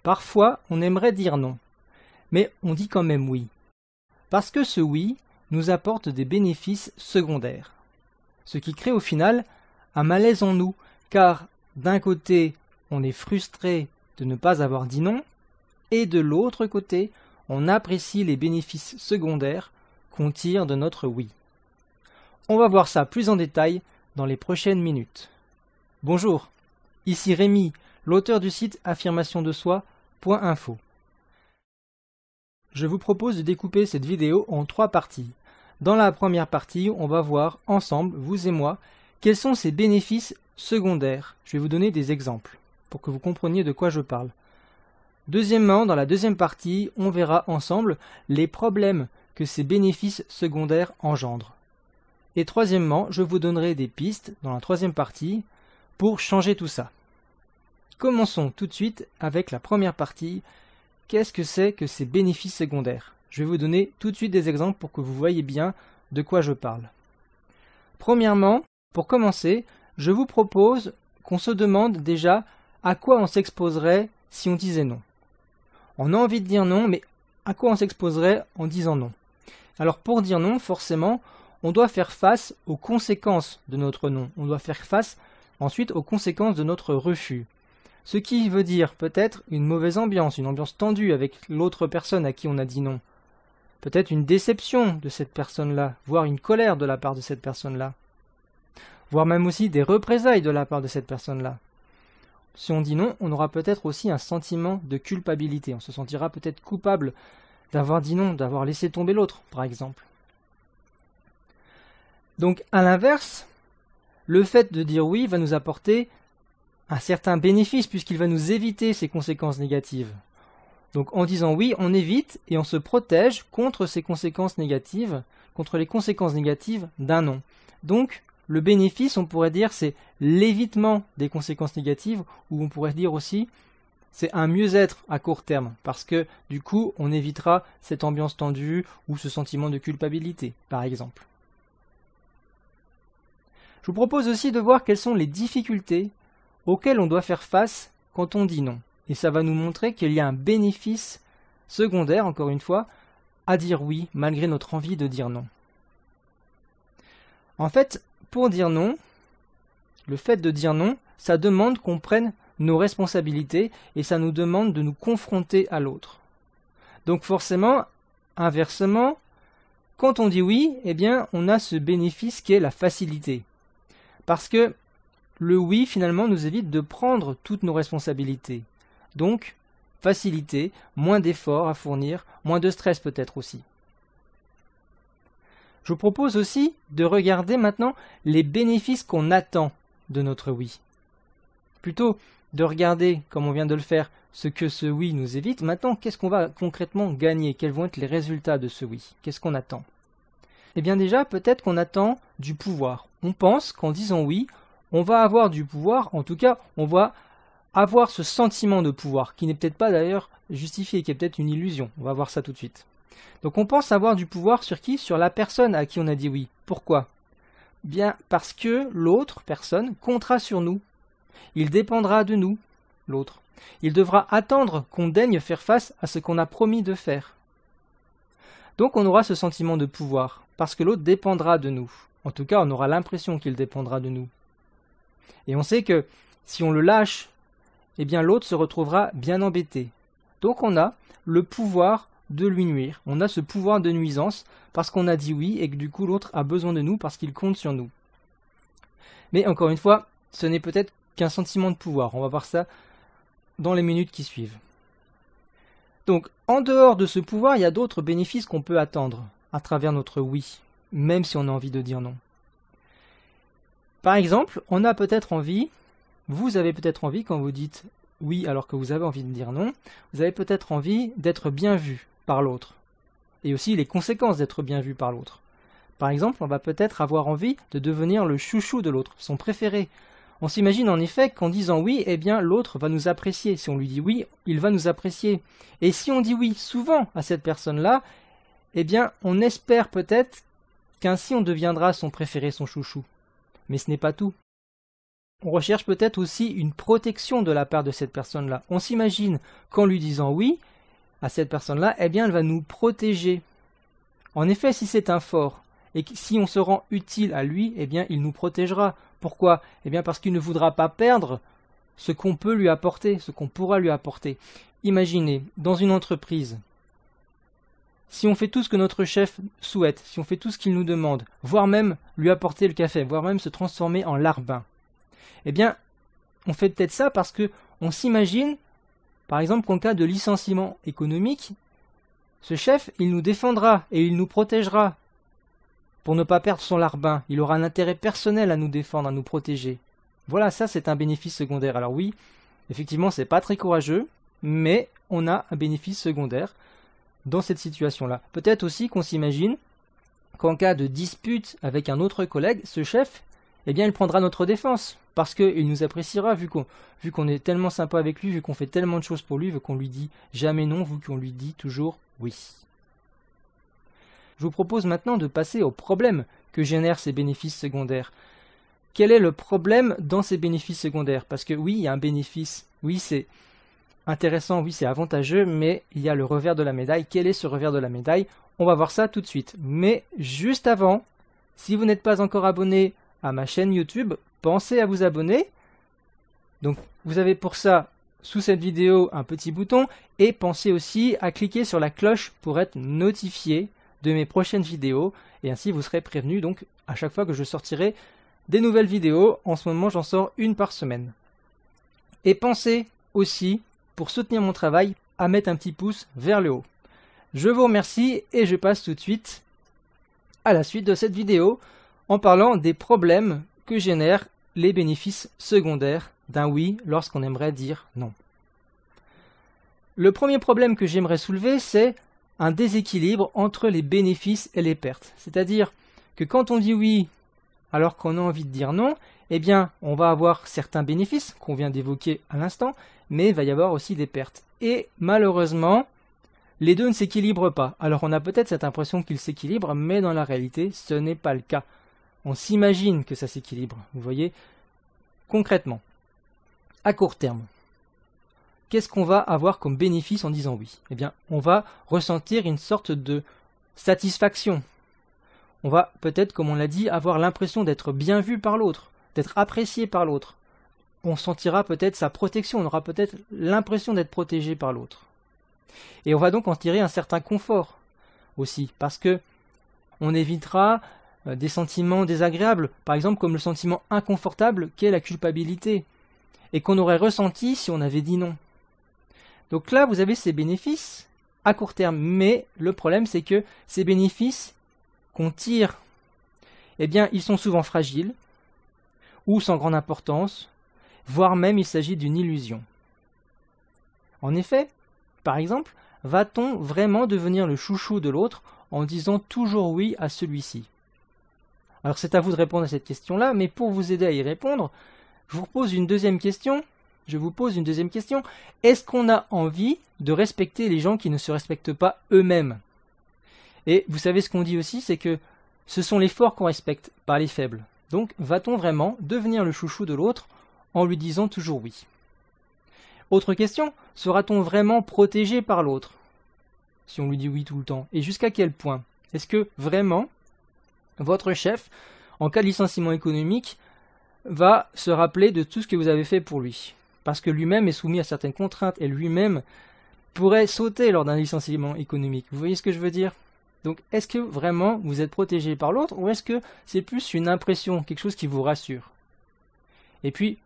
Parfois, on aimerait dire non, mais on dit quand même oui. Parce que ce oui nous apporte des bénéfices secondaires. Ce qui crée au final un malaise en nous, car d'un côté, on est frustré de ne pas avoir dit non, et de l'autre côté, on apprécie les bénéfices secondaires qu'on tire de notre oui. On va voir ça plus en détail dans les prochaines minutes. Bonjour, ici Rémi, l'auteur du site affirmationdesoi.info. Je vous propose de découper cette vidéo en 3 parties. Dans la première partie, on va voir ensemble, vous et moi, quels sont ces bénéfices secondaires. Je vais vous donner des exemples pour que vous compreniez de quoi je parle. Deuxièmement, dans la deuxième partie, on verra ensemble les problèmes que ces bénéfices secondaires engendrent. Et troisièmement, je vous donnerai des pistes dans la troisième partie pour changer tout ça. Commençons tout de suite avec la première partie. Qu'est-ce que c'est que ces bénéfices secondaires? Je vais vous donner tout de suite des exemples pour que vous voyez bien de quoi je parle. Premièrement, pour commencer, je vous propose qu'on se demande déjà à quoi on s'exposerait si on disait non. On a envie de dire non, mais à quoi on s'exposerait en disant non? Alors pour dire non, forcément, on doit faire face aux conséquences de notre non. On doit faire face ensuite aux conséquences de notre refus. Ce qui veut dire peut-être une mauvaise ambiance, une ambiance tendue avec l'autre personne à qui on a dit non. Peut-être une déception de cette personne-là, voire une colère de la part de cette personne-là. Voire même aussi des représailles de la part de cette personne-là. Si on dit non, on aura peut-être aussi un sentiment de culpabilité. On se sentira peut-être coupable d'avoir dit non, d'avoir laissé tomber l'autre, par exemple. Donc, à l'inverse, le fait de dire oui va nous apporter un certain bénéfice puisqu'il va nous éviter ces conséquences négatives. Donc, en disant oui, on évite et on se protège contre ces conséquences négatives, contre les conséquences négatives d'un non. Donc, le bénéfice, on pourrait dire, c'est l'évitement des conséquences négatives, ou on pourrait dire aussi, c'est un mieux-être à court terme, parce que du coup, on évitera cette ambiance tendue ou ce sentiment de culpabilité, par exemple. Je vous propose aussi de voir quelles sont les difficultés auxquelles on doit faire face quand on dit non. Et ça va nous montrer qu'il y a un bénéfice secondaire, encore une fois, à dire oui, malgré notre envie de dire non. En fait, pour dire non, le fait de dire non, ça demande qu'on prenne nos responsabilités et ça nous demande de nous confronter à l'autre. Donc forcément, inversement, quand on dit oui, eh bien, on a ce bénéfice qui est la facilité. Parce que le oui, finalement, nous évite de prendre toutes nos responsabilités. Donc, facilité, moins d'efforts à fournir, moins de stress peut-être aussi. Je vous propose aussi de regarder maintenant les bénéfices qu'on attend de notre oui. Plutôt de regarder, comme on vient de le faire, ce que ce oui nous évite, maintenant qu'est-ce qu'on va concrètement gagner? Quels vont être les résultats de ce oui? Qu'est-ce qu'on attend? Eh bien déjà, peut-être qu'on attend du pouvoir. On pense qu'en disant oui, on va avoir du pouvoir, en tout cas, on va avoir ce sentiment de pouvoir, qui n'est peut-être pas d'ailleurs justifié, qui est peut-être une illusion. On va voir ça tout de suite. Donc on pense avoir du pouvoir sur qui? Sur la personne à qui on a dit oui. Pourquoi? Bien parce que l'autre personne comptera sur nous. Il dépendra de nous, l'autre. Il devra attendre qu'on daigne faire face à ce qu'on a promis de faire. Donc on aura ce sentiment de pouvoir, parce que l'autre dépendra de nous. En tout cas, on aura l'impression qu'il dépendra de nous. Et on sait que si on le lâche, eh bien l'autre se retrouvera bien embêté. Donc on a le pouvoir de lui nuire. On a ce pouvoir de nuisance parce qu'on a dit oui et que du coup l'autre a besoin de nous parce qu'il compte sur nous. Mais encore une fois, ce n'est peut-être qu'un sentiment de pouvoir. On va voir ça dans les minutes qui suivent. Donc, en dehors de ce pouvoir, il y a d'autres bénéfices qu'on peut attendre à travers notre oui, même si on a envie de dire non. Par exemple, on a peut-être envie, vous avez peut-être envie quand vous dites oui alors que vous avez envie de dire non, vous avez peut-être envie d'être bien vu par l'autre. Et aussi les conséquences d'être bien vu par l'autre. Par exemple, on va peut-être avoir envie de devenir le chouchou de l'autre, son préféré. On s'imagine en effet qu'en disant oui, eh bien l'autre va nous apprécier. Si on lui dit oui, il va nous apprécier. Et si on dit oui souvent à cette personne-là, eh bien on espère peut-être qu'ainsi on deviendra son préféré, son chouchou. Mais ce n'est pas tout. On recherche peut-être aussi une protection de la part de cette personne-là. On s'imagine qu'en lui disant oui à cette personne-là, eh bien elle va nous protéger. En effet, si c'est un fort, et que si on se rend utile à lui, eh bien il nous protégera. Pourquoi? Eh bien parce qu'il ne voudra pas perdre ce qu'on peut lui apporter, ce qu'on pourra lui apporter. Imaginez, dans une entreprise, si on fait tout ce que notre chef souhaite, si on fait tout ce qu'il nous demande, voire même lui apporter le café, voire même se transformer en larbin, eh bien, on fait peut-être ça parce que on s'imagine, par exemple, qu'en cas de licenciement économique, ce chef, il nous défendra et il nous protégera pour ne pas perdre son larbin. Il aura un intérêt personnel à nous défendre, à nous protéger. Voilà, ça c'est un bénéfice secondaire. Alors oui, effectivement, c'est pas très courageux, mais on a un bénéfice secondaire dans cette situation-là. Peut-être aussi qu'on s'imagine qu'en cas de dispute avec un autre collègue, ce chef, eh bien, il prendra notre défense, parce qu'il nous appréciera, vu qu'on est tellement sympa avec lui, vu qu'on fait tellement de choses pour lui, vu qu'on lui dit jamais non, vu qu'on lui dit toujours oui. Je vous propose maintenant de passer au problème que génèrent ces bénéfices secondaires. Quel est le problème dans ces bénéfices secondaires? Parce que oui, il y a un bénéfice, oui, c'est intéressant, oui, c'est avantageux, mais il y a le revers de la médaille. Quel est ce revers de la médaille? On va voir ça tout de suite. Mais juste avant, si vous n'êtes pas encore abonné à ma chaîne YouTube, pensez à vous abonner. Donc vous avez pour ça sous cette vidéo un petit bouton et pensez aussi à cliquer sur la cloche pour être notifié de mes prochaines vidéos et ainsi vous serez prévenu donc à chaque fois que je sortirai des nouvelles vidéos. En ce moment j'en sors une par semaine. Et pensez aussi, pour soutenir mon travail, à mettre un petit pouce vers le haut. Je vous remercie et je passe tout de suite à la suite de cette vidéo en parlant des problèmes que génèrent les bénéfices secondaires d'un oui lorsqu'on aimerait dire non. Le premier problème que j'aimerais soulever, c'est un déséquilibre entre les bénéfices et les pertes. C'est-à-dire que quand on dit oui alors qu'on a envie de dire non, eh bien on va avoir certains bénéfices qu'on vient d'évoquer à l'instant, mais il va y avoir aussi des pertes. Et malheureusement, les deux ne s'équilibrent pas. Alors on a peut-être cette impression qu'ils s'équilibrent, mais dans la réalité, ce n'est pas le cas. On s'imagine que ça s'équilibre, vous voyez, concrètement. À court terme, qu'est-ce qu'on va avoir comme bénéfice en disant oui? Eh bien, on va ressentir une sorte de satisfaction. On va peut-être, comme on l'a dit, avoir l'impression d'être bien vu par l'autre, d'être apprécié par l'autre. On sentira peut-être sa protection, on aura peut-être l'impression d'être protégé par l'autre. Et on va donc en tirer un certain confort aussi, parce que on évitera des sentiments désagréables, par exemple comme le sentiment inconfortable qu'est la culpabilité, et qu'on aurait ressenti si on avait dit non. Donc là, vous avez ces bénéfices à court terme, mais le problème c'est que ces bénéfices qu'on tire, eh bien ils sont souvent fragiles, ou sans grande importance, voire même il s'agit d'une illusion. En effet, par exemple, va-t-on vraiment devenir le chouchou de l'autre en disant toujours oui à celui-ci? Alors c'est à vous de répondre à cette question-là, mais pour vous aider à y répondre, je vous pose une deuxième question. Est-ce qu'on a envie de respecter les gens qui ne se respectent pas eux-mêmes? Et vous savez ce qu'on dit aussi, c'est que ce sont les forts qu'on respecte, pas les faibles. Donc va-t-on vraiment devenir le chouchou de l'autre en lui disant toujours oui? Autre question, sera-t-on vraiment protégé par l'autre si on lui dit oui tout le temps? Et jusqu'à quel point? Est-ce que vraiment votre chef, en cas de licenciement économique, va se rappeler de tout ce que vous avez fait pour lui? Parce que lui-même est soumis à certaines contraintes et lui-même pourrait sauter lors d'un licenciement économique. Vous voyez ce que je veux dire? Donc est-ce que vraiment vous êtes protégé par l'autre ou est-ce que c'est plus une impression, quelque chose qui vous rassure? Et puis,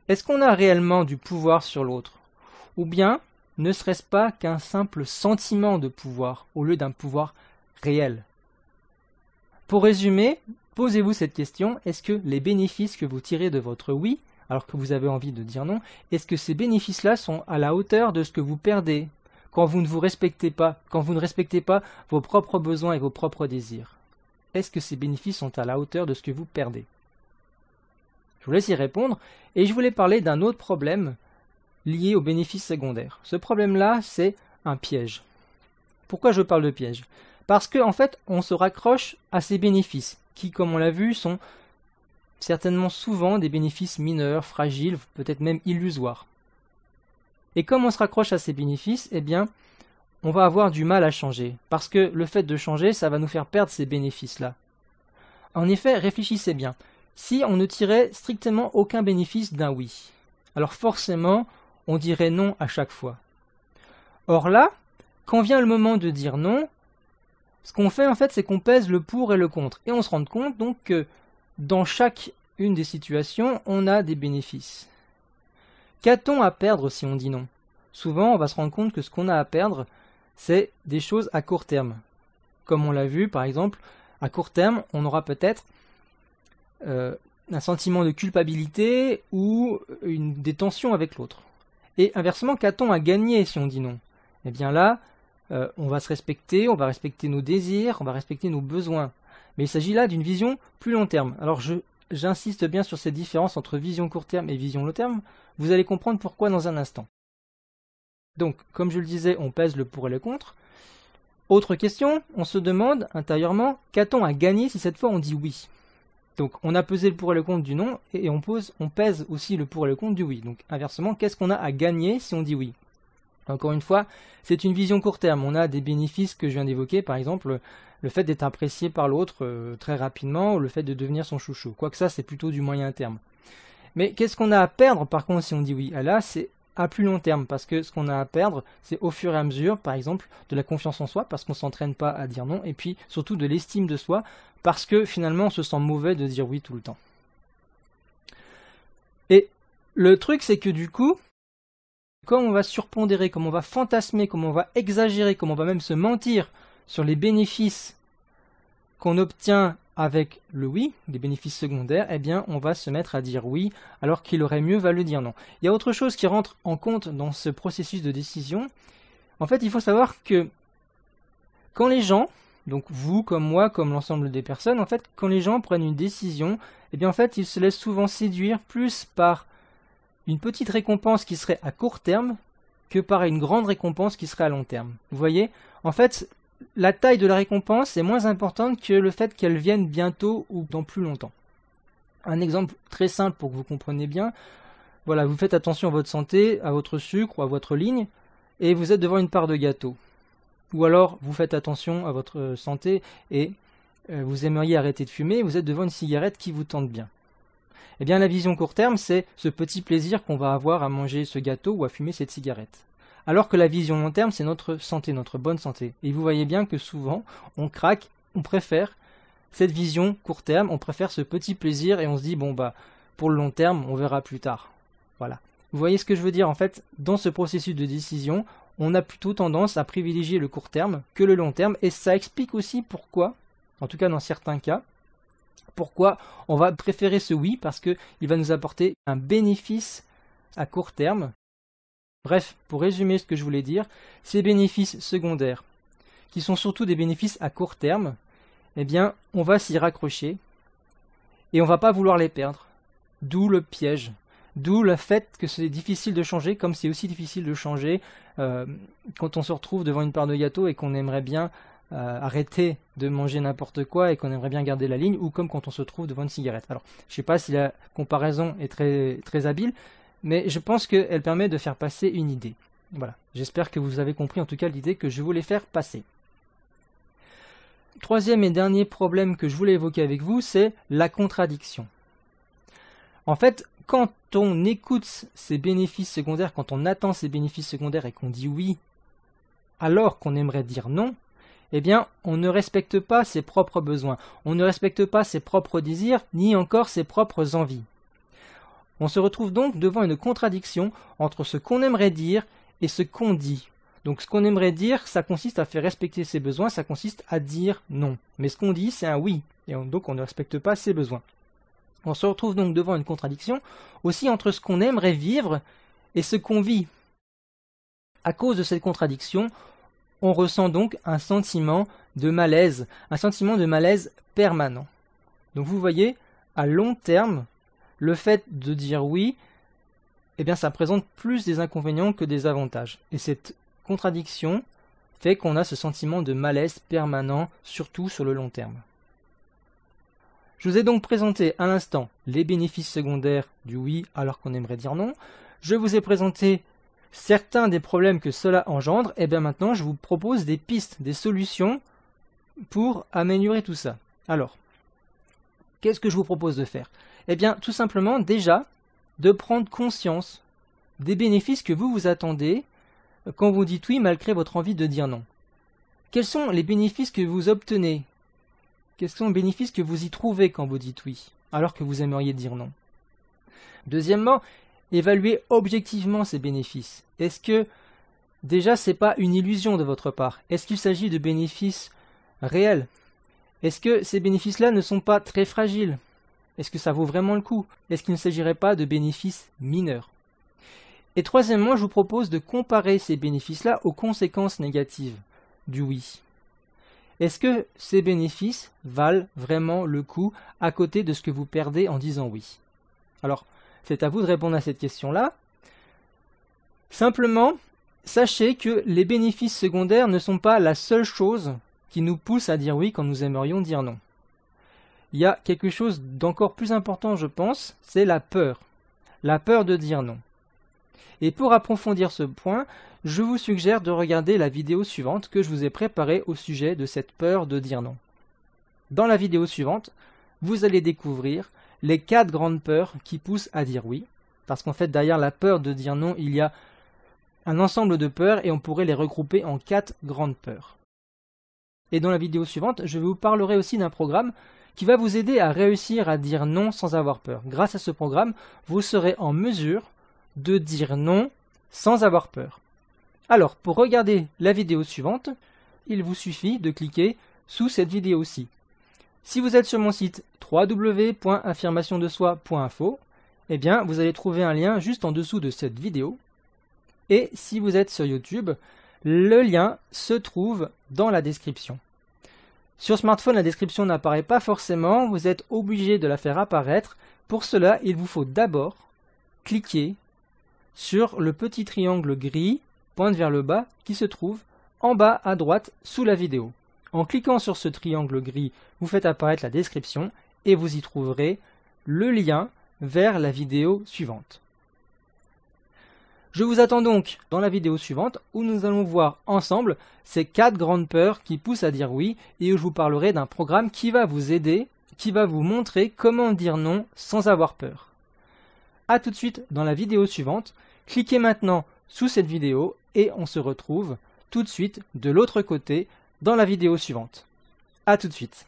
est-ce qu'on a réellement du pouvoir sur l'autre? Ou bien ne serait-ce pas qu'un simple sentiment de pouvoir au lieu d'un pouvoir réel? Pour résumer, posez-vous cette question, est-ce que les bénéfices que vous tirez de votre oui, alors que vous avez envie de dire non, est-ce que ces bénéfices-là sont à la hauteur de ce que vous perdez quand vous ne vous respectez pas, quand vous ne respectez pas vos propres besoins et vos propres désirs? Est-ce que ces bénéfices sont à la hauteur de ce que vous perdez? Je vous laisse y répondre, et je voulais parler d'un autre problème lié aux bénéfices secondaires. Ce problème-là, c'est un piège. Pourquoi je parle de piège? Parce qu'en fait, on se raccroche à ces bénéfices, qui, comme on l'a vu, sont certainement souvent des bénéfices mineurs, fragiles, peut-être même illusoires. Et comme on se raccroche à ces bénéfices, eh bien, on va avoir du mal à changer, parce que le fait de changer, ça va nous faire perdre ces bénéfices-là. En effet, réfléchissez bien. Si on ne tirait strictement aucun bénéfice d'un oui, alors forcément, on dirait non à chaque fois. Or là, quand vient le moment de dire non, ce qu'on fait en fait, c'est qu'on pèse le pour et le contre. Et on se rend compte donc que dans chaque une des situations, on a des bénéfices. Qu'a-t-on à perdre si on dit non? Souvent, on va se rendre compte que ce qu'on a à perdre, c'est des choses à court terme. Comme on l'a vu, par exemple, à court terme, on aura peut-être un sentiment de culpabilité ou des tensions avec l'autre. Et inversement, qu'a-t-on à gagner si on dit non? Eh bien là, on va se respecter, on va respecter nos désirs, on va respecter nos besoins. Mais il s'agit là d'une vision plus long terme. Alors j'insiste bien sur cette différence entre vision court terme et vision long terme. Vous allez comprendre pourquoi dans un instant. Donc, comme je le disais, on pèse le pour et le contre. Autre question, on se demande intérieurement, qu'a-t-on à gagner si cette fois on dit oui? Donc, on a pesé le pour et le contre du non, et on pèse aussi le pour et le contre du oui. Donc, inversement, qu'est-ce qu'on a à gagner si on dit oui? Encore une fois, c'est une vision court terme. On a des bénéfices que je viens d'évoquer, par exemple, le fait d'être apprécié par l'autre très rapidement, ou le fait de devenir son chouchou. Quoique ça, c'est plutôt du moyen terme. Mais qu'est-ce qu'on a à perdre, par contre, si on dit oui? Ah là, c'est à plus long terme, parce que ce qu'on a à perdre, c'est au fur et à mesure, par exemple, de la confiance en soi, parce qu'on ne s'entraîne pas à dire non, et puis surtout de l'estime de soi, parce que finalement, on se sent mauvais de dire oui tout le temps. Et le truc, c'est que du coup, comme on va surpondérer, comme on va fantasmer, comme on va exagérer, comme on va même se mentir sur les bénéfices qu'on obtient avec le oui, les bénéfices secondaires, eh bien on va se mettre à dire oui, alors qu'il aurait mieux valu dire non. Il y a autre chose qui rentre en compte dans ce processus de décision. En fait, il faut savoir que quand les gens, donc vous comme moi, comme l'ensemble des personnes, en fait, quand les gens prennent une décision, eh bien en fait, ils se laissent souvent séduire plus par une petite récompense qui serait à court terme que par une grande récompense qui serait à long terme. Vous voyez? En fait, la taille de la récompense est moins importante que le fait qu'elle vienne bientôt ou dans plus longtemps. Un exemple très simple pour que vous compreniez bien, voilà, vous faites attention à votre santé, à votre sucre ou à votre ligne, et vous êtes devant une part de gâteau. Ou alors, vous faites attention à votre santé et vous aimeriez arrêter de fumer, et vous êtes devant une cigarette qui vous tente bien. Eh bien, la vision court terme, c'est ce petit plaisir qu'on va avoir à manger ce gâteau ou à fumer cette cigarette. Alors que la vision long terme, c'est notre santé, notre bonne santé. Et vous voyez bien que souvent, on craque, on préfère cette vision court terme, on préfère ce petit plaisir et on se dit, bon bah, pour le long terme, on verra plus tard. Voilà. Vous voyez ce que je veux dire? En fait, dans ce processus de décision, on a plutôt tendance à privilégier le court terme que le long terme, et ça explique aussi pourquoi, en tout cas dans certains cas, pourquoi on va préférer ce oui, parce qu'il va nous apporter un bénéfice à court terme. Bref, pour résumer ce que je voulais dire, ces bénéfices secondaires, qui sont surtout des bénéfices à court terme, eh bien, on va s'y raccrocher et on ne va pas vouloir les perdre. D'où le piège, d'où le fait que c'est difficile de changer, comme c'est aussi difficile de changer quand on se retrouve devant une part de gâteau et qu'on aimerait bien arrêter de manger n'importe quoi et qu'on aimerait bien garder la ligne, ou comme quand on se trouve devant une cigarette. Alors, je ne sais pas si la comparaison est très, très habile, mais je pense qu'elle permet de faire passer une idée. Voilà, j'espère que vous avez compris en tout cas l'idée que je voulais faire passer. Troisième et dernier problème que je voulais évoquer avec vous, c'est la contradiction. En fait, quand on écoute ces bénéfices secondaires, quand on attend ces bénéfices secondaires et qu'on dit oui, alors qu'on aimerait dire non, eh bien, on ne respecte pas ses propres besoins, on ne respecte pas ses propres désirs, ni encore ses propres envies. On se retrouve donc devant une contradiction entre ce qu'on aimerait dire et ce qu'on dit. Donc ce qu'on aimerait dire, ça consiste à faire respecter ses besoins, ça consiste à dire non. Mais ce qu'on dit, c'est un oui, et donc on ne respecte pas ses besoins. On se retrouve donc devant une contradiction aussi entre ce qu'on aimerait vivre et ce qu'on vit. À cause de cette contradiction, on ressent donc un sentiment de malaise permanent. Donc vous voyez, à long terme, le fait de dire oui, eh bien ça présente plus des inconvénients que des avantages. Et cette contradiction fait qu'on a ce sentiment de malaise permanent, surtout sur le long terme. Je vous ai donc présenté à l'instant les bénéfices secondaires du oui alors qu'on aimerait dire non. Je vous ai présenté certains des problèmes que cela engendre. Et bien maintenant, je vous propose des pistes, des solutions pour améliorer tout ça. Alors, qu'est-ce que je vous propose de faire? Eh bien, tout simplement, déjà, de prendre conscience des bénéfices que vous vous attendez quand vous dites oui malgré votre envie de dire non. Quels sont les bénéfices que vous obtenez? Quels sont les bénéfices que vous y trouvez quand vous dites oui, alors que vous aimeriez dire non? Deuxièmement, évaluez objectivement ces bénéfices. Est-ce que, déjà, ce n'est pas une illusion de votre part? Est-ce qu'il s'agit de bénéfices réels? Est-ce que ces bénéfices-là ne sont pas très fragiles? Est-ce que ça vaut vraiment le coup? Est-ce qu'il ne s'agirait pas de bénéfices mineurs? Et troisièmement, je vous propose de comparer ces bénéfices-là aux conséquences négatives du oui. Est-ce que ces bénéfices valent vraiment le coup à côté de ce que vous perdez en disant oui? Alors, c'est à vous de répondre à cette question-là. Simplement, sachez que les bénéfices secondaires ne sont pas la seule chose qui nous pousse à dire oui quand nous aimerions dire non. Il y a quelque chose d'encore plus important, je pense, c'est la peur. La peur de dire non. Et pour approfondir ce point, je vous suggère de regarder la vidéo suivante que je vous ai préparée au sujet de cette peur de dire non. Dans la vidéo suivante, vous allez découvrir les 4 grandes peurs qui poussent à dire oui, parce qu'en fait derrière la peur de dire non, il y a un ensemble de peurs et on pourrait les regrouper en 4 grandes peurs. Et dans la vidéo suivante, je vous parlerai aussi d'un programme qui va vous aider à réussir à dire non sans avoir peur. Grâce à ce programme, vous serez en mesure de dire non sans avoir peur. Alors, pour regarder la vidéo suivante, il vous suffit de cliquer sous cette vidéo-ci. Si vous êtes sur mon site www.affirmationdesoi.info, eh bien, vous allez trouver un lien juste en dessous de cette vidéo. Et si vous êtes sur YouTube, le lien se trouve dans la description. Sur smartphone, la description n'apparaît pas forcément, vous êtes obligé de la faire apparaître. Pour cela, il vous faut d'abord cliquer sur le petit triangle gris, pointe vers le bas, qui se trouve en bas à droite sous la vidéo. En cliquant sur ce triangle gris, vous faites apparaître la description et vous y trouverez le lien vers la vidéo suivante. Je vous attends donc dans la vidéo suivante où nous allons voir ensemble ces 4 grandes peurs qui poussent à dire oui et où je vous parlerai d'un programme qui va vous aider, qui va vous montrer comment dire non sans avoir peur. A tout de suite dans la vidéo suivante. Cliquez maintenant sous cette vidéo et on se retrouve tout de suite de l'autre côté dans la vidéo suivante. A tout de suite.